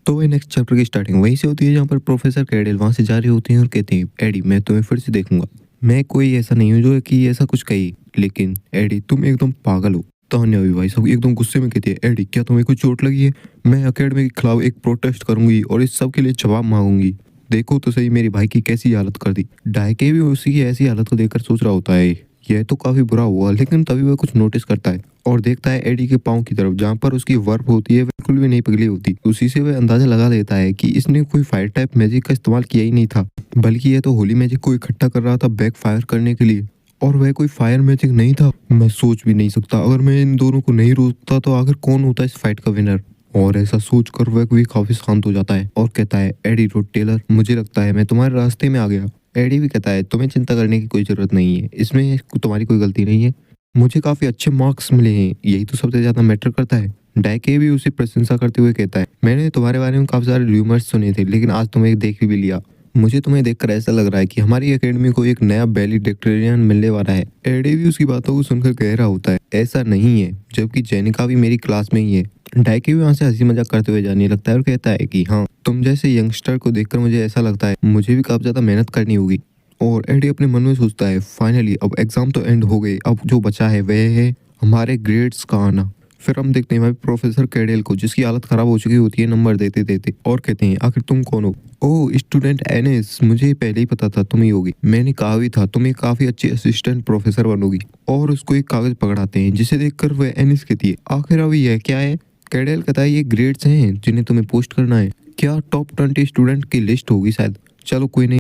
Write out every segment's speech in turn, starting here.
तो वही next chapter की स्टार्टिंग वहीं से होती है जहाँ पर प्रोफेसर कैडेल वहां से जा रहे होते हैं और कहते हैं एडी मैं तुम्हें फिर से देखूंगा। मैं कोई ऐसा नहीं हूँ जो कि ऐसा कुछ कही, लेकिन एडी तुम एकदम पागल हो। तान्या भी भाई साहब एकदम गुस्से में कहती है एडी क्या तुम्हें कुछ चोट लगी है? मैं अकेडमी के खिलाफ एक प्रोटेस्ट करूंगी और इस सब के लिए जवाब मांगूंगी। देखो तो सही मेरे भाई की कैसी हालत कर दी। डायके भी उसी की ऐसी हालत को देखकर सोच रहा होता है यह तो काफी बुरा हुआ, लेकिन तभी वह कुछ नोटिस करता है और देखता है एडी के पाँव की तरफ जहाँ पर उसकी वर्फ होती है बिल्कुल भी नहीं पिघली होती। उसी से वह अंदाजा लगा लेता है कि इसने कोई फायर टाइप मैजिक का इस्तेमाल किया ही नहीं था, बल्कि यह तो होली मैजिक को इकट्ठा कर रहा था बैक फायर करने के लिए, और वह कोई फायर मैजिक नहीं था। मैं सोच भी नहीं सकता अगर मैं इन दोनों को नहीं रोकता तो आखिर कौन होता इस फाइट का विनर। और ऐसा सोचकर वह भी काफी शांत हो जाता है और कहता है एडी रोड टेलर मुझे लगता है मैं तुम्हारे रास्ते में आ गया। एडी भी कहता है तुम्हें चिंता करने की कोई जरूरत नहीं है, इसमें तुम्हारी कोई गलती नहीं है। मुझे काफी अच्छे मार्क्स मिले हैं, यही तो सबसे ज्यादा मैटर करता है। डायके भी उसे प्रशंसा करते हुए कहता है मैंने तुम्हारे बारे में काफी सारे र्यूमर्स सुने थे, लेकिन आज तुम्हें देख भी लिया। मुझे तुम्हें देखकर ऐसा लग रहा है कि हमारी एकेडमी को एक नया वैलिडिक्टेरियन मिलने वाला है। एडी भी उसकी बातों को सुनकर कह रहा होता है ऐसा नहीं है, जबकि जेनिका भी मेरी क्लास में ही है। डायके भी वहाँ से हंसी मजाक करते हुए जाने लगता है और कहता है कि हाँ तुम जैसे यंगस्टर को देखकर मुझे ऐसा लगता है मुझे भी काफी ज्यादा मेहनत करनी होगी। और एडी अपने मन में सोचता है फाइनली अब एग्जाम तो एंड हो गए, अब जो बचा है वह है हमारे ग्रेड्स का आना। फिर हम देखते हैं भाई प्रोफेसर कैडेल को जिसकी हालत खराब हो चुकी होती है नंबर देते देते, और कहते हैं आखिर तुम कौन हो? ओह स्टूडेंट एनिस, मुझे पहले ही पता था तुम ही होगी। मैंने कहा भी था तुम एक काफी अच्छी असिस्टेंट प्रोफेसर बनोगी। और उसको एक कागज पकड़ाते हैं जिसे देखकर वह एनिस कहती है आखिर अभी यह क्या है? कैडेल कहता है ये ग्रेड्स हैं जिन्हें तुम्हें पोस्ट करना है। क्या टॉप 20 स्टूडेंट की लिस्ट होगी शायद? चलो कोई नहीं,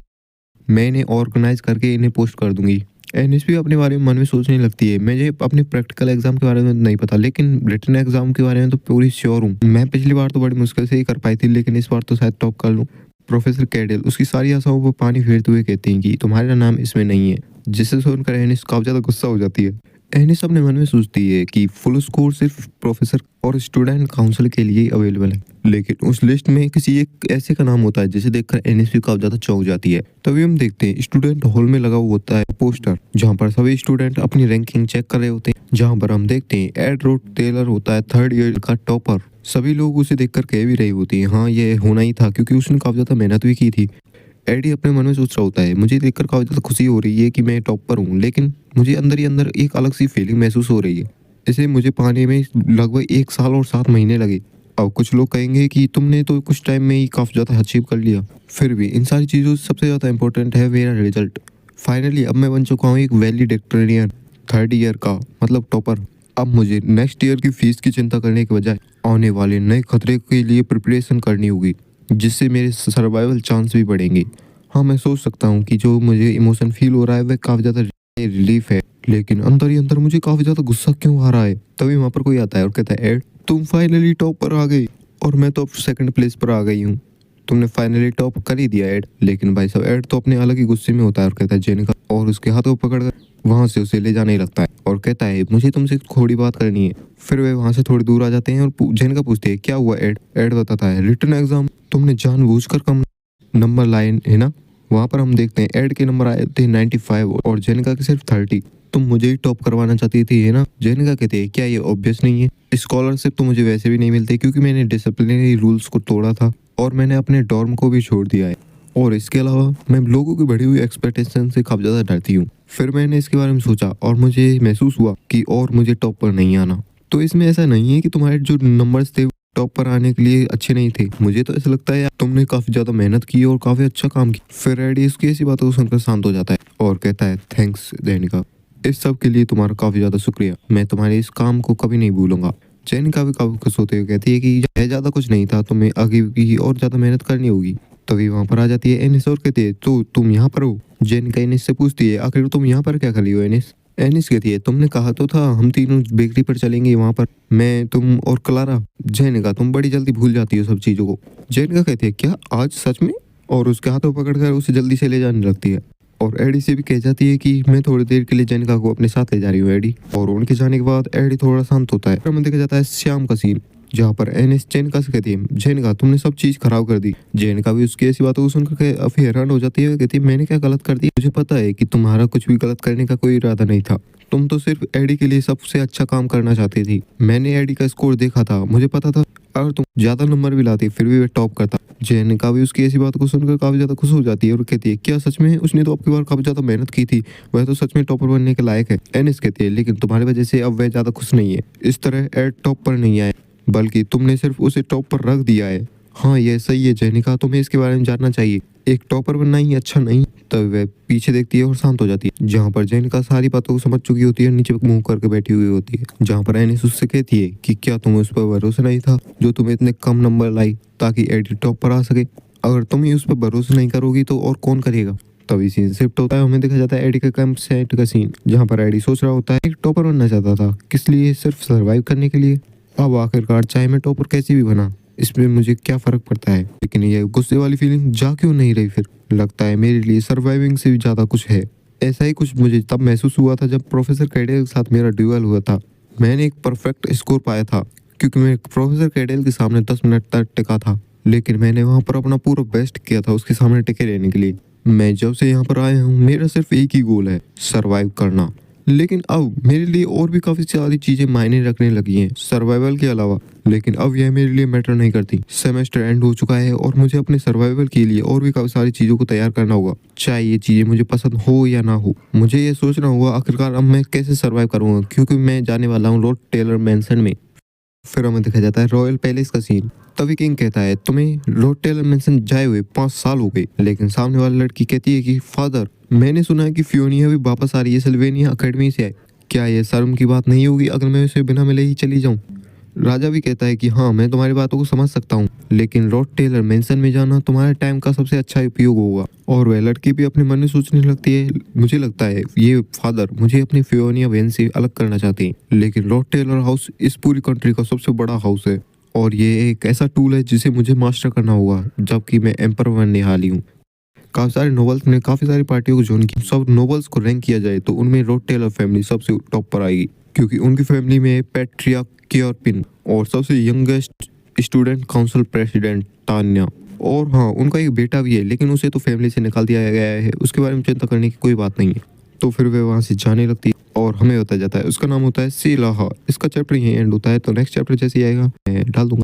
मैं इन्हें ऑर्गेनाइज करके इन्हें पोस्ट कर दूंगी। एनिस भी अपने बारे में मन में सोचने लगती है मुझे अपने प्रैक्टिकल एग्जाम के बारे में नहीं पता, लेकिन रिटन एग्जाम के बारे में तो पूरी श्योर हूँ। मैं पिछली बार तो बड़ी मुश्किल से ही कर पाई थी, लेकिन इस बार तो शायद टॉप कर लूँ। प्रोफेसर कैडेल उसकी सारी आशाओं पर पानी फेरते हुए कहते हैं कि तुम्हारा नाम इसमें नहीं है, जिसे सुनकर एनिस काफी ज्यादा गुस्सा हो जाती है। एनिस अपने मन में सोचती है कि फुल स्कोर सिर्फ प्रोफेसर और स्टूडेंट काउंसिल के लिए अवेलेबल है, लेकिन उस लिस्ट में किसी एक ऐसे का नाम होता है जिसे देखकर एनिस भी काफी ज्यादा चौंक जाती है। तभी हम देखते हैं स्टूडेंट हॉल में लगा हुआ होता है पोस्टर जहां पर सभी स्टूडेंट अपनी रैंकिंग चेक कर रहे होते हैं, जहां पर हम देखते हैं एड रोड टेलर होता है 3rd ईयर का टॉपर। सभी लोग उसे देखकर कह भी रही होती है हाँ ये होना ही था क्योंकि उसने काफी ज्यादा मेहनत भी की थी। एडी अपने मन में सोच रहा होता है मुझे देखकर काफी ज्यादा खुशी हो रही है कि मैं टॉपर हूँ, लेकिन मुझे अंदर ही अंदर एक अलग सी फीलिंग महसूस हो रही है। इसे मुझे पाने में लगभग 1 साल और 7 महीने लगे। अब कुछ लोग कहेंगे कि तुमने तो कुछ टाइम में ही काफी ज्यादा अचीव कर लिया, फिर भी इन सारी चीजों से सबसे ज्यादा इंपॉर्टेंट है मेरा रिजल्ट। फाइनली अब मैं बन चुका हूँ एक वैलिडिक्टेरियन 3rd ईयर का, मतलब टॉपर। अब मुझे नेक्स्ट ईयर की फीस की चिंता करने के बजाय आने वाले नए खतरे के लिए प्रिपरेशन करनी होगी, जिससे मेरे सर्वाइवल चांस भी बढ़ेंगे। हाँ मैं सोच सकता हूँ कि जो मुझे इमोशन फील हो रहा है वह काफी ज्यादा रिलीफ है, लेकिन अंदर ही अंदर मुझे काफी ज्यादा गुस्सा क्यों आ रहा है। तभी वहां पर कोई आता है और कहता है एड तुम फाइनली टॉप पर आ गई और मैं तो अब 2nd प्लेस पर आ गई हूँ। तुमने फाइनली टॉप कर ही दिया एड। लेकिन भाई साहब एड तो अपने अलग ही गुस्से में होता है और कहता है जेनिका, और उसके हाथों को पकड़कर वहां से उसे ले जाने लगता है और कहता है मुझे तुमसे थोड़ी बात करनी है। फिर वे वहां से थोड़ी दूर आ जाते हैं और जेनिका पूछती है क्या हुआ एड? एड बताता है रिटन एग्जाम तुमने जानबूझकर कम नंबर लाए है ना। वहां पर हम देखते हैं एड के नंबर आए थे 95 और जेनिका के सिर्फ 30। तुम मुझे ही टॉप करवाना चाहती थी है ना। जेनिका कहती है क्या ये ऑब्वियस नहीं है? स्कॉलरशिप तो मुझे वैसे भी नहीं मिलती क्योंकि मैंने डिसिप्लिनरी रूल्स को तोड़ा था और मैंने अपने डॉर्म को भी छोड़ दिया है, और इसके अलावा मैं लोगों की बढ़ी हुई एक्सपेक्टेशन से काफी ज्यादा डरती हूँ। फिर मैंने इसके बारे में सोचा और मुझे महसूस हुआ कि और मुझे टॉप पर नहीं आना। तो इसमें ऐसा नहीं है कि तुम्हारे जो नंबर्स थे टॉप पर आने के लिए अच्छे नहीं थे, मुझे तो ऐसा लगता है यार तुमने काफी ज्यादा मेहनत की और काफी अच्छा काम किया। फिर एडी इसकी ऐसी बातों को सुनकर शांत हो जाता है और कहता है थैंक्स जेनिका, इस सब के लिए तुम्हारा काफी ज्यादा शुक्रिया, मैं तुम्हारे इस काम को कभी नहीं भूलूंगा। जेनिका भी काफी खुश होते हुए कहती है कि यह ज्यादा कुछ नहीं था, तुम्हें आगे की और ज्यादा मेहनत करनी होगी। तभी वहां पर आ जाती है एनिस और कहती है तो तुम यहाँ पर हो। जेनिका एनिस से पूछती है आखिर तुम यहाँ पर क्या कर रही हो एनिस। एनिस कहती है तुमने कहा तो था हम तीनों बेकरी पर चलेंगे, वहां पर मैं तुम और क्लारा। जेनिका तुम बड़ी जल्दी भूल जाती हो सब चीजों को। जेनिका कहती है क्या आज सच में? और उसके हाथों पकड़कर उसे जल्दी से ले जाने लगती है और एडी से भी कह जाती है कि मैं थोड़ी देर के लिए जेनिका को अपने साथ ले जा रही हूँ एडी। और उनके जाने के बाद एडी थोड़ा शांत होता है। फिर देखा जाता है शाम का सीन जहाँ पर एनिस जेनिका से कहती है जेनिका तुमने सब चीज खराब कर दी। जेनिका भी उसकी ऐसी बातों को सुनकर काफी हैरान हो जाती है, कहती है मैंने क्या गलत कर दिया? मुझे पता है कि तुम्हारा कुछ भी गलत करने का कोई इरादा नहीं था, तुम तो सिर्फ एडी के लिए सबसे अच्छा काम करना चाहती थी। मैंने एडी का स्कोर देखा था, मुझे पता था अगर तुम ज्यादा नंबर भी लाती फिर भी वह टॉप करता। जेनिका भी उसकी ऐसी बात को सुनकर काफी ज्यादा खुश हो जाती है और कहती है क्या सच में उसने तो आपकी बार काफी ज्यादा मेहनत की थी, वह तो सच में टॉपर बनने के लायक है। एनिस कहती है लेकिन तुम्हारी वजह से अब वह ज्यादा खुश नहीं है। इस तरह एड टॉप पर नहीं आए बल्कि तुमने सिर्फ उसे टॉप पर रख दिया है। हाँ ये सही है जेनिका, तुम्हें इसके बारे में जानना चाहिए। एक टॉपर बनना ही अच्छा नहीं। तब वह पीछे देखती है और शांत हो जाती है, जहाँ पर जेनिका सारी बातों को समझ चुकी होती है, नीचे मुंह करके बैठी हुई होती है। जहाँ पर एनिस उससे कहती है कि क्या तुम उस पर भरोसा नहीं था जो तुम इतने कम नंबर लाई ताकि एडी टॉप पर आ सके। अगर तुम ही उस पर भरोसा नहीं करोगी तो और कौन करेगा। तभी सीन शिफ्ट होता है, हमें देखा जाता है एडी का कैंप सेट का सीन, जहाँ पर एडी सोच रहा होता है एक टॉपर बनना चाहता था, किस लिए, सिर्फ सरवाइव करने के लिए। अब आखिरकार चाहे मैं टॉपर कैसे भी बना इसमें मुझे क्या फर्क पड़ता है। लेकिन ये गुस्से वाली फीलिंग जा क्यों नहीं रही फिर। लगता है मेरे लिए सर्वाइविंग से भी ज्यादा कुछ है। ऐसा ही कुछ मुझे तब महसूस हुआ था जब प्रोफेसर कैडेल के साथ मेरा ड्यूअल हुआ था। मैंने एक परफेक्ट स्कोर पाया था क्योंकि मैं प्रोफेसर कैडेल के सामने 10 मिनट तक टिका था, लेकिन मैंने वहां पर अपना पूरा बेस्ट किया था उसके सामने टिके रहने के लिए। मैं जब से यहाँ पर आया हूँ मेरा सिर्फ एक ही गोल है, सरवाइव करना। लेकिन अब मेरे लिए और भी काफी सारी चीजें मायने रखने लगी हैं सर्वाइवल के अलावा। लेकिन अब यह मेरे लिए मैटर नहीं करती। सेमेस्टर एंड हो चुका है और मुझे अपने सर्वाइवल के लिए और भी काफी सारी चीजों को तैयार करना होगा, चाहे ये चीजें मुझे पसंद हो या ना हो। मुझे ये सोचना होगा आखिरकार अब मैं कैसे सर्वाइव करूंगा, क्योंकि मैं जाने वाला हूँ लॉर्ड टेलर मैंसन में। फिर हमें दिखाया जाता है रॉयल पैलेस का सीन। तभी किंग कहता है तुम्हें लॉर्ड टेलर मैंसन जाए हुए 5 साल हो गए। लेकिन सामने वाली लड़की कहती है कि फादर मैंने सुना है कि फियोनिया भी वापस आ रही है सिल्वेनिया अकेडमी से। क्या यह शर्म की बात नहीं होगी अगर मैं उसे बिना मिले ही चली जाऊं। राजा भी कहता है कि हाँ मैं तुम्हारी बातों को समझ सकता हूँ, लेकिन लॉर्ड टेलर मैंसन में जाना तुम्हारे टाइम का सबसे अच्छा उपयोग होगा। और वह लड़की भी अपने मन में सोचने लगती है मुझे लगता है ये फादर मुझे अपनी फियोनिया बहन से अलग करना चाहते हैं, लेकिन लॉर्ड टेलर हाउस इस पूरी कंट्री का सबसे बड़ा हाउस है और ये एक ऐसा टूल है जिसे मुझे मास्टर करना होगा जबकि मैं एम्पर बनने वाली हूँ। काफी सारे नोबल्स ने काफी सारी पार्टियों को ज्वाइन किया। सब नोबल्स को रैंक किया जाए तो उनमें लॉर्ड टेलर फैमिली सबसे टॉप पर आएगी, क्योंकि उनकी फैमिली में पैट्रिया केयरपिन और सबसे youngest student council president Tanya. और हाँ उनका एक बेटा भी है, लेकिन उसे तो फैमिली से निकाल दिया गया है, उसके बारे में चिंता करने की कोई बात नहीं है। तो फिर वे वहाँ से जाने लगती है और हमें बताया जाता है उसका नाम होता है सीलाहा। इसका चैप्टर यहीं एंड होता है, तो नेक्स्ट चैप्टर जैसे ही आएगा मैं डाल दूंगा।